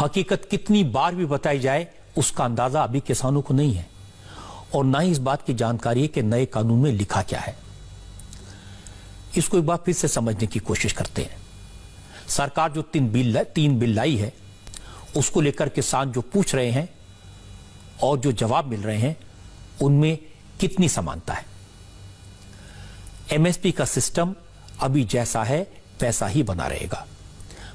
हकीकत कितनी बार भी बताई जाए उसका अंदाजा अभी किसानों को नहीं है और ना ही इस बात की जानकारी है कि नए कानून में लिखा क्या है। इसको एक बार फिर से समझने की कोशिश करते हैं। सरकार जो तीन बिल लाई है उसको लेकर किसान जो पूछ रहे हैं और जो जवाब मिल रहे हैं उनमें कितनी समानता है। एमएसपी का सिस्टम अभी जैसा है वैसा ही बना रहेगा।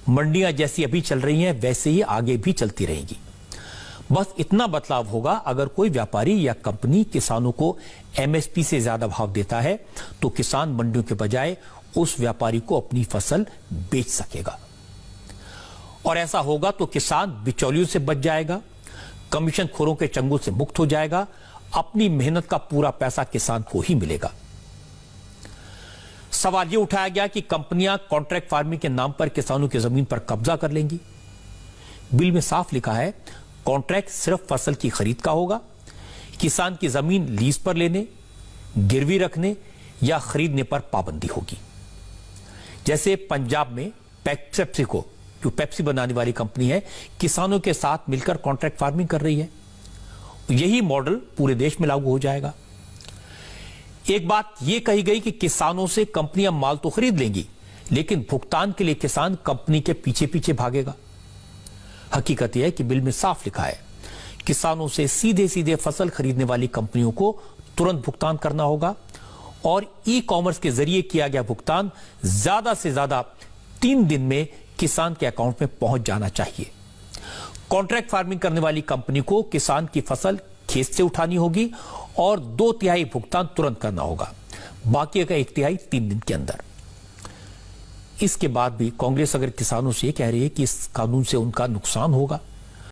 मंडियां जैसी अभी चल रही हैं वैसे ही आगे भी चलती रहेंगी। बस इतना बदलाव होगा, अगर कोई व्यापारी या कंपनी किसानों को एमएसपी से ज्यादा भाव देता है तो किसान मंडियों के बजाय उस व्यापारी को अपनी फसल बेच सकेगा। और ऐसा होगा तो किसान बिचौलियों से बच जाएगा, कमीशन खोरों के चंगुल से मुक्त हो जाएगा, अपनी मेहनत का पूरा पैसा किसान को ही मिलेगा। सवाल यह उठाया गया कि कंपनियां कॉन्ट्रैक्ट फार्मिंग के नाम पर किसानों की जमीन पर कब्जा कर लेंगी। बिल में साफ लिखा है कॉन्ट्रैक्ट सिर्फ फसल की खरीद का होगा। किसान की जमीन लीज पर लेने, गिरवी रखने या खरीदने पर पाबंदी होगी। जैसे पंजाब में पेप्सिको, जो पेप्सी बनाने वाली कंपनी है, किसानों के साथ मिलकर कॉन्ट्रैक्ट फार्मिंग कर रही है। यही मॉडल पूरे देश में लागू हो जाएगा। एक बात यह कही गई कि किसानों से कंपनियां माल तो खरीद लेंगी, लेकिन भुगतान के लिए किसान कंपनी के पीछे पीछे भागेगा। हकीकत यह है कि बिल में साफ लिखा है किसानों से सीधे सीधे फसल खरीदने वाली कंपनियों को तुरंत भुगतान करना होगा और ई कॉमर्स के जरिए किया गया भुगतान ज्यादा से ज्यादा 3 दिन में किसान के अकाउंट में पहुंच जाना चाहिए। कॉन्ट्रैक्ट फार्मिंग करने वाली कंपनी को किसान की फसल खेत से उठानी होगी और 2/3 भुगतान तुरंत करना होगा, बाकी का 1/3 3 दिन के अंदर। इसके बाद भी कांग्रेस अगर किसानों से कह रही है कि इस कानून से उनका नुकसान होगा